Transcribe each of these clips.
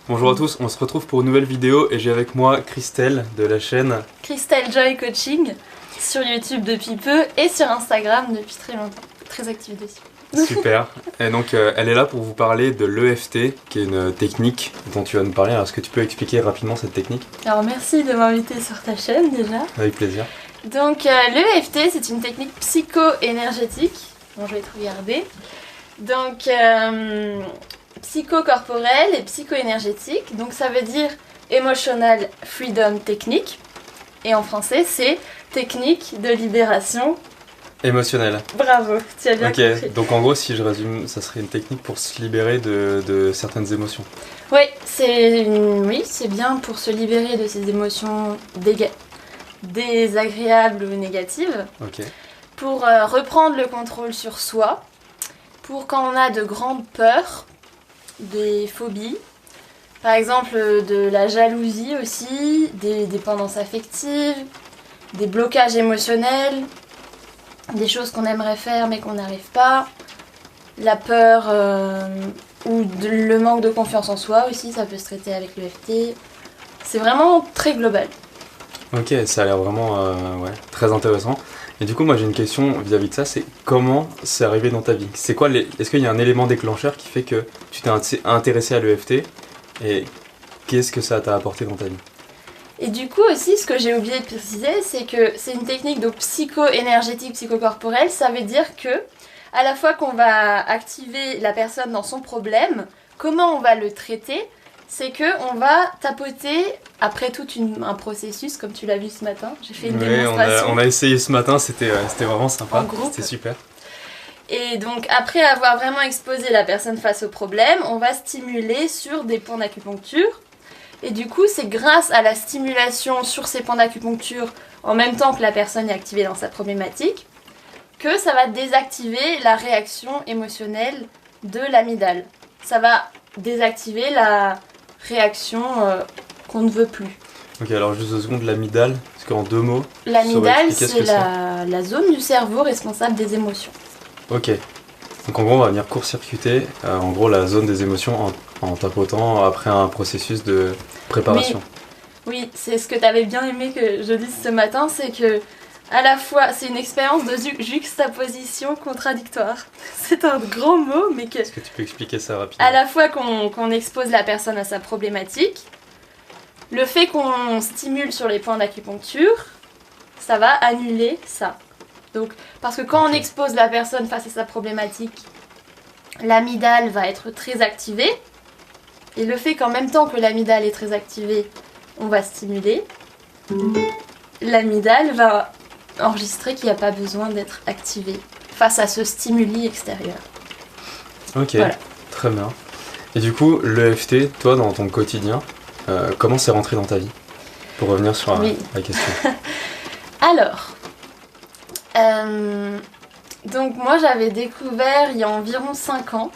Bonjour à tous, on se retrouve pour une nouvelle vidéo et j'ai avec moi Christelle de la chaîne Christelle Joy Coaching sur YouTube depuis peu et sur Instagram depuis très longtemps. Très active dessus. Super. Et donc elle est là pour vous parler de l'EFT, qui est une technique dont tu vas nous parler. Alors est-ce que tu peux expliquer rapidement cette technique? Alors merci de m'inviter sur ta chaîne déjà. Avec plaisir. Donc l'EFT c'est une technique psycho-énergétique. Bon, je vais te regarder. Donc psychocorporelle et psycho-énergétique. Donc ça veut dire Emotional Freedom Technique. Et en français c'est technique de libération Émotionnel. Bravo, tu as bien compris. Donc en gros, si je résume, ça serait une technique pour se libérer de certaines émotions. Oui, c'est bien pour se libérer de ces émotions désagréables ou négatives. Ok. Pour reprendre le contrôle sur soi. Pour quand on a de grandes peurs, des phobies. Par exemple, de la jalousie aussi, des dépendances affectives, des blocages émotionnels. Des choses qu'on aimerait faire mais qu'on n'arrive pas, la peur ou le manque de confiance en soi aussi, ça peut se traiter avec l'EFT. C'est vraiment très global. Ok, ça a l'air vraiment très intéressant. Et du coup, moi j'ai une question vis-à-vis de ça, c'est comment c'est arrivé dans ta vie? C'est quoi Est-ce qu'il y a un élément déclencheur qui fait que tu t'es intéressé à l'EFT et qu'est-ce que ça t'a apporté dans ta vie? Et du coup aussi, ce que j'ai oublié de préciser, c'est que c'est une technique donc psycho-énergétique, psychocorporelle. Ça veut dire que, à la fois qu'on va activer la personne dans son problème, comment on va le traiter, c'est qu'on va tapoter, après tout un processus, comme tu l'as vu ce matin. J'ai fait une démonstration. On a essayé ce matin, c'était vraiment sympa, en groupe. C'était super. Et donc après avoir vraiment exposé la personne face au problème, on va stimuler sur des points d'acupuncture. Et du coup, c'est grâce à la stimulation sur ces points d'acupuncture, en même temps que la personne est activée dans sa problématique, que ça va désactiver la réaction émotionnelle de l'amygdale. Ça va désactiver la réaction qu'on ne veut plus. Ok, alors juste 2 secondes, l'amygdale, parce qu'en 2 mots... L'amygdale, c'est la zone du cerveau responsable des émotions. Ok. Donc en gros, on va venir court-circuiter en gros la zone des émotions en tapotant après un processus de préparation. Oui, c'est ce que tu avais bien aimé que je dise ce matin, c'est que à la fois c'est une expérience de juxtaposition contradictoire. C'est un grand mot, mais que... Est-ce que tu peux expliquer ça rapidement? À la fois qu'on expose la personne à sa problématique, le fait qu'on stimule sur les points d'acupuncture, ça va annuler ça. Donc, parce que quand on expose la personne face à sa problématique, l'amygdale va être très activée. Et le fait qu'en même temps que l'amygdale est très activée, on va stimuler, l'amygdale va enregistrer qu'il n'y a pas besoin d'être activée face à ce stimuli extérieur. Ok, voilà. Très bien. Et du coup, l'EFT, toi, dans ton quotidien, comment c'est rentré dans ta vie? Pour revenir sur la question. Alors... donc moi j'avais découvert il y a environ 5 ans,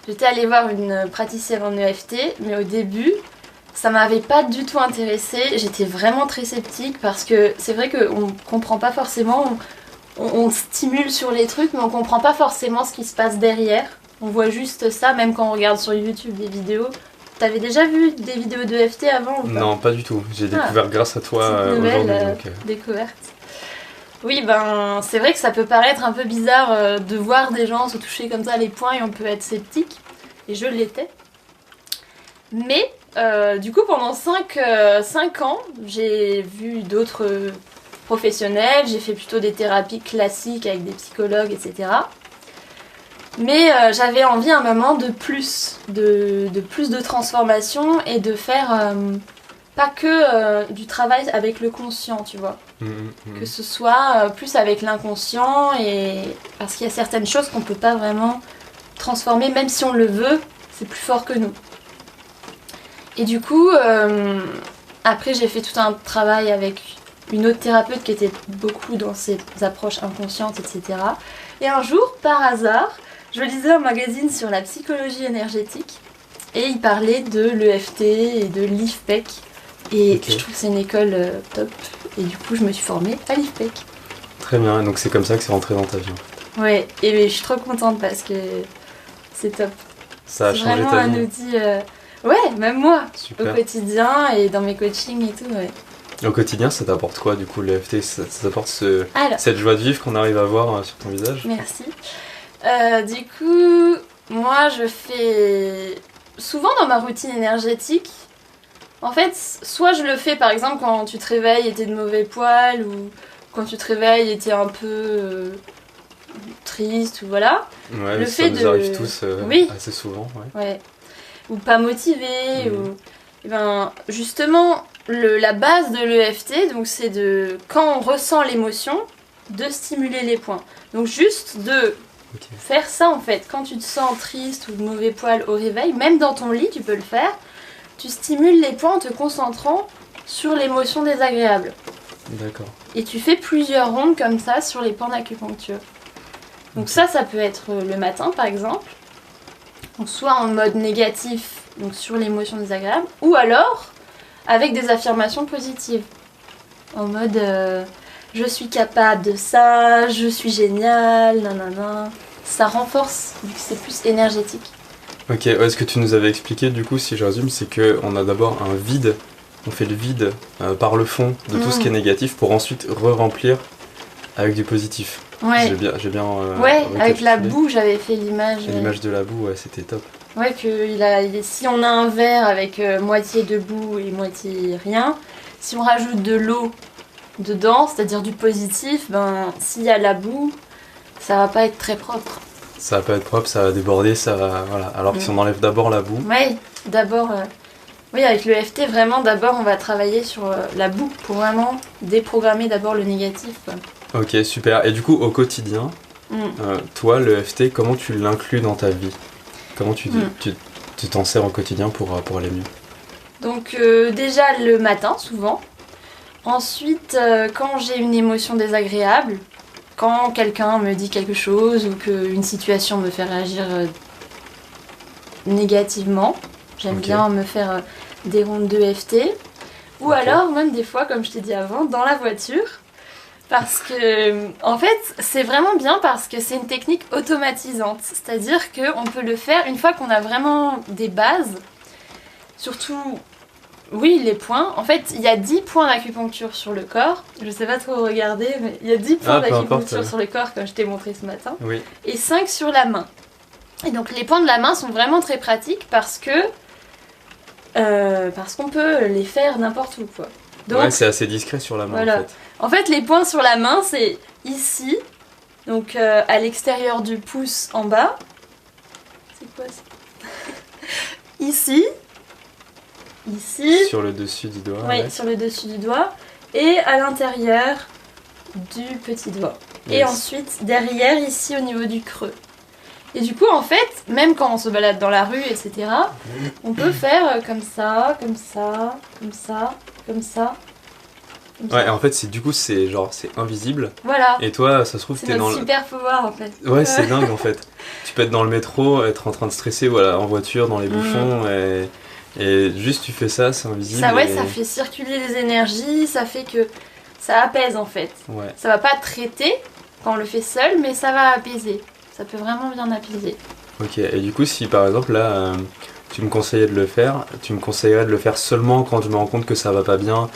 j'étais allée voir une praticienne en EFT, mais au début ça m'avait pas du tout intéressée, j'étais vraiment très sceptique parce que c'est vrai qu'on comprend pas forcément, on stimule sur les trucs mais on comprend pas forcément ce qui se passe derrière, on voit juste ça même quand on regarde sur YouTube des vidéos. T'avais déjà vu des vidéos d'EFT avant ou pas? Non, pas du tout, j'ai découvert grâce à toi aujourd'hui. Découverte. Oui, c'est vrai que ça peut paraître un peu bizarre de voir des gens se toucher comme ça les poings et on peut être sceptique. Et je l'étais. Mais du coup, pendant 5 ans, j'ai vu d'autres professionnels. J'ai fait plutôt des thérapies classiques avec des psychologues, etc. Mais j'avais envie à un moment de plus de transformation et de faire... pas que du travail avec le conscient, tu vois. Que ce soit plus avec l'inconscient, parce qu'il y a certaines choses qu'on peut pas vraiment transformer, même si on le veut, c'est plus fort que nous. Et du coup, après j'ai fait tout un travail avec une autre thérapeute qui était beaucoup dans ces approches inconscientes, etc. Et un jour, par hasard, je lisais un magazine sur la psychologie énergétique, et il parlait de l'EFT et de l'IFPEC. Et je trouve que c'est une école top. Et du coup, je me suis formée à l'IFPEC. Très bien, donc c'est comme ça que c'est rentré dans ta vie en fait. Ouais, et je suis trop contente parce que c'est top. Ça a changé ta vie. C'est vraiment un outil... Ouais, même moi, Super. au quotidien et dans mes coachings et tout, ouais. Au quotidien, ça t'apporte quoi du coup l'EFT? Ça t'apporte Alors, cette joie de vivre qu'on arrive à voir sur ton visage? merci. Du coup, moi je fais souvent dans ma routine énergétique. En fait, soit je le fais par exemple quand tu te réveilles et t'es de mauvais poil, ou quand tu te réveilles et t'es un peu triste, ou voilà. Ouais, Le ça fait nous de- arrive tous Oui. assez souvent. Ouais. Ouais. Ou pas motivé, Mhm. ou... Eh ben, justement, la base de l'EFT, donc c'est de, quand on ressent l'émotion, de stimuler les points. Donc juste de Ok. faire ça en fait, quand tu te sens triste ou de mauvais poil au réveil, même dans ton lit, tu peux le faire. Tu stimules les points en te concentrant sur l'émotion désagréable. D'accord. Et tu fais plusieurs rondes comme ça sur les points d'acupuncture. Donc Ok. ça peut être le matin par exemple. Donc soit en mode négatif, donc sur l'émotion désagréable, ou alors avec des affirmations positives. En mode je suis capable de ça, je suis génial, nanana. Ça renforce, vu que c'est plus énergétique. Ok, ouais, ce que tu nous avais expliqué du coup, si je résume, c'est que on a d'abord un vide, on fait le vide par le fond de tout ce qui est négatif pour ensuite re-remplir avec du positif. Ouais, J'ai bien ouais, avec la récapitulé. boue, j'avais fait l'image. Et l'image de la boue, ouais, c'était top. Ouais, si on a un verre avec moitié de boue et moitié rien, si on rajoute de l'eau dedans, c'est-à-dire du positif, ben s'il y a la boue, ça va pas être très propre. Ça va pas être propre, ça va déborder, ça va. Voilà. Alors que si on enlève d'abord la boue, Ouais, d'abord, oui, avec le FT, vraiment, d'abord, on va travailler sur la boue pour vraiment déprogrammer d'abord le négatif, quoi. ok, super. Et du coup, au quotidien, Mm. toi, le FT, comment tu l'inclus dans ta vie? Comment Mm. tu t'en sers au quotidien pour aller mieux? Donc, déjà le matin, souvent. Ensuite, quand j'ai une émotion désagréable, quand quelqu'un me dit quelque chose ou qu'une situation me fait réagir négativement, j'aime Ok. bien me faire des rondes de FT. Ou Ok. alors, même des fois, comme je t'ai dit avant, dans la voiture. Parce que, en fait, c'est vraiment bien parce que c'est une technique automatisante. C'est-à-dire qu'on peut le faire une fois qu'on a vraiment des bases. Surtout, oui, les points. En fait, il y a 10 points d'acupuncture sur le corps. Je sais pas trop regarder, mais il y a 10 points Peu importe, d'acupuncture ouais. sur le corps, comme je t'ai montré ce matin. Oui. Et 5 sur la main. Et donc, les points de la main sont vraiment très pratiques parce qu'on peut les faire n'importe où, quoi. Donc, Ouais, c'est assez discret sur la main Voilà. en fait. en fait, les points sur la main, c'est ici, donc à l'extérieur du pouce en bas. C'est quoi ça? Ici. Ici. Sur le dessus du doigt. Oui, ouais. sur le dessus du doigt. Et à l'intérieur du petit doigt. Et Yes. ensuite, derrière, ici, au niveau du creux. Et du coup, en fait, même quand on se balade dans la rue, etc., on peut faire comme ça, comme ça, comme ça, comme ça. Comme ça. Ouais, en fait, du coup, c'est invisible. Voilà. Et toi, ça se trouve, C'est t'es dans notre le. super pouvoir en fait. Ouais, c'est dingue en fait. Tu peux être dans le métro, être en train de stresser, voilà, en voiture, dans les bouchons, et juste tu fais ça, c'est invisible. Ça, ouais, et- ça fait circuler les énergies, ça fait que ça apaise en fait. Ouais. Ça va pas traiter quand on le fait seul, mais ça va apaiser. Ça peut vraiment bien apaiser. Ok, et du coup, si par exemple là, tu me conseillais de le faire, tu me conseillerais de le faire seulement quand je me rends compte que ça va pas bien,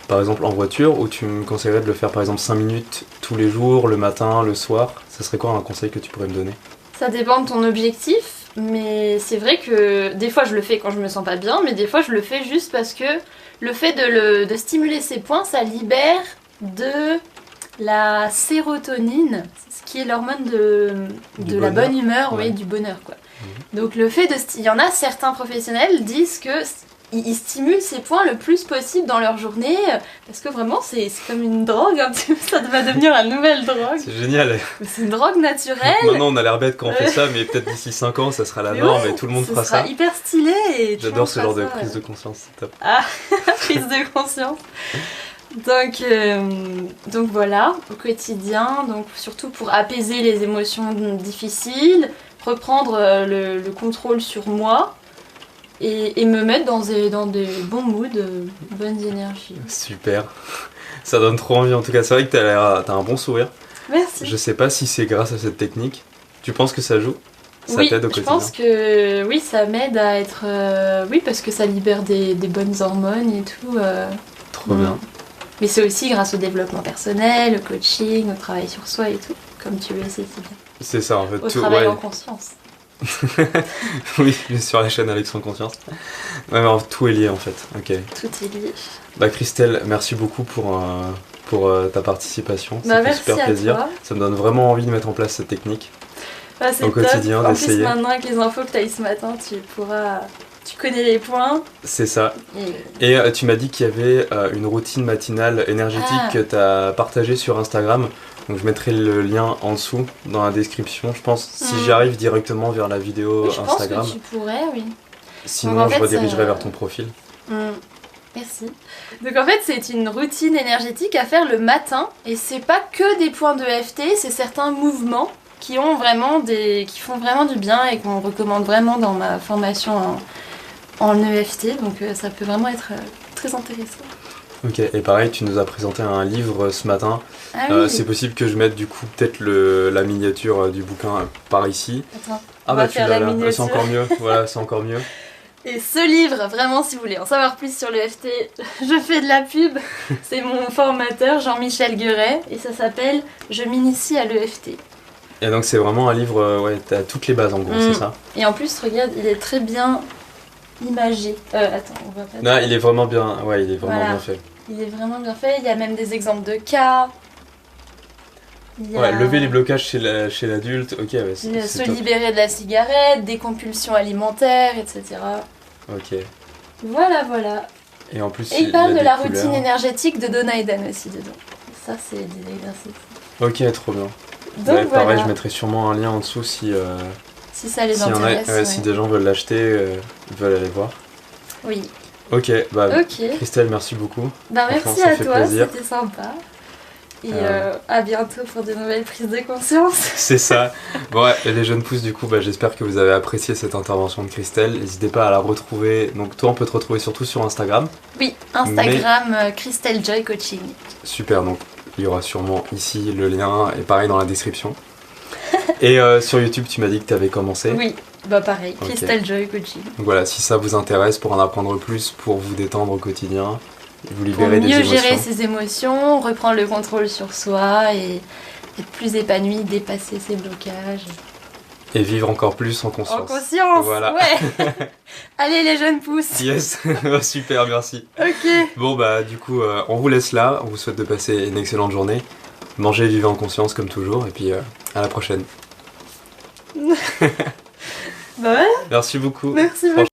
par exemple en voiture, ou tu me conseillerais de le faire par exemple 5 minutes tous les jours, le matin, le soir? Ça serait quoi un conseil que tu pourrais me donner? Ça dépend de ton objectif, mais c'est vrai que des fois je le fais quand je me sens pas bien, mais des fois je le fais juste parce que le fait de stimuler ces points, ça libère de la sérotonine, ce qui est l'hormone Du de la bonheur. bonne humeur, Ouais. oui, du bonheur quoi. Donc le fait il y en a certains professionnels disent que ils stimulent ces points le plus possible dans leur journée parce que vraiment c'est comme une drogue un petit peu, ça va devenir une nouvelle drogue. C'est génial. C'est une drogue naturelle. Maintenant, on a l'air bête quand on fait ça, mais peut-être d'ici 5 ans, ça sera la Mais norme ouais, et tout le monde ce fera sera ça. hyper stylé et tout le J'adore monde ce fera genre de ça, prise de conscience, c'est top. prise de conscience. Donc voilà, au quotidien, donc surtout pour apaiser les émotions difficiles, reprendre le contrôle sur moi et me mettre dans des bons moods, bonnes énergies. Super. Ça donne trop envie en tout cas. C'est vrai que t'as un bon sourire. Merci. Je sais pas si c'est grâce à cette technique. Tu penses que ça joue? Oui, t'aide au je quotidien? pense que oui, ça m'aide à être... Oui, parce que ça libère des bonnes hormones et tout. Trop bien. Mais c'est aussi grâce au développement personnel, au coaching, au travail sur soi et tout, comme tu le sais si bien. C'est ça en fait. Au tout, travail ouais. en conscience. Oui, sur la chaîne Alex en conscience. Ouais, mais tout est lié en fait. Ok. Tout est lié. Bah Christelle, merci beaucoup pour ta participation. Bah, Ça fait merci super à plaisir. toi. Ça me donne vraiment envie de mettre en place cette technique. Ah, c'est Au top. quotidien, En plus, d'essayer. maintenant, avec les infos que tu as eu ce matin, tu connais les points. C'est ça. Et... Et tu m'as dit qu'il y avait une routine matinale énergétique Ah. que tu as partagée sur Instagram. Donc je mettrai le lien en dessous dans la description. Je pense si Mm. j'arrive directement vers la vidéo Oui, je Instagram. pense que tu pourrais, oui. Sinon, Donc, en je fait, redirigerai vers ton profil. Merci. Donc en fait, c'est une routine énergétique à faire le matin et c'est pas que des points de EFT, c'est certains mouvements qui font vraiment du bien et qu'on recommande vraiment dans ma formation en EFT. Donc ça peut vraiment être très intéressant. Ok, et pareil, tu nous as présenté un livre ce matin. Ah oui. C'est possible que je mette du coup peut-être la miniature du bouquin par ici. Attends, Ah on bah va tu faire l'as la là, miniature. c'est encore mieux. Voilà, c'est encore mieux. Et ce livre, vraiment, si vous voulez en savoir plus sur l'EFT, je fais de la pub. C'est mon formateur Jean-Michel Gueret et ça s'appelle Je m'initie à l'EFT. Et donc c'est vraiment un livre, ouais, t'as toutes les bases en gros, c'est ça? Et en plus, regarde, il est très bien imagé. Attends, on va pas... Non, il est vraiment bien, ouais, il est vraiment Voilà. bien fait. Il est vraiment bien fait, il y a même des exemples de cas. Il y a Ouais, lever les blocages chez l'adulte, ok, ouais, il y a c'est se top. libérer de la cigarette, des compulsions alimentaires, etc. Ok. Voilà, voilà. Et en plus, Et il y parle a de des la couleurs. routine énergétique de Donna Eden aussi dedans. Ça, c'est des exercices. Ok, trop bien. Donc Ouais, voilà, pareil, je mettrai sûrement un lien en dessous si, si ça les s'il y en a- intéresse. ouais, ouais. si des gens veulent l'acheter, ils veulent aller voir. Oui, Ok, bah ok. Christelle, merci beaucoup. Bah, Franchement, merci ça à fait toi, plaisir. c'était sympa. Et Euh. à bientôt pour de nouvelles prises de conscience. C'est ça. Bon, ouais, et les jeunes pousses, du coup, bah, j'espère que vous avez apprécié cette intervention de Christelle. N'hésitez pas à la retrouver. Donc, toi, on peut te retrouver surtout sur Instagram. Oui, Instagram, Christelle Joy Coaching. Super, donc il y aura sûrement ici le lien et pareil dans la description. Et sur YouTube, tu m'as dit que tu avais commencé. Oui, bah pareil, Ok. Christelle Joy Coaching. Donc voilà, si ça vous intéresse pour en apprendre plus, pour vous détendre au quotidien, vous Pour libérer des mieux émotions. gérer ses émotions, reprendre le contrôle sur soi et être plus épanoui, dépasser ses blocages. Et vivre encore plus en En conscience. conscience, Voilà. ouais. Allez les jeunes pousses. Yes, super, merci. Ok. Bon bah du coup, on vous laisse là, on vous souhaite de passer une excellente journée. Mangez et vivez en conscience comme toujours, et puis à la prochaine. Bah ouais, Merci beaucoup. merci beaucoup.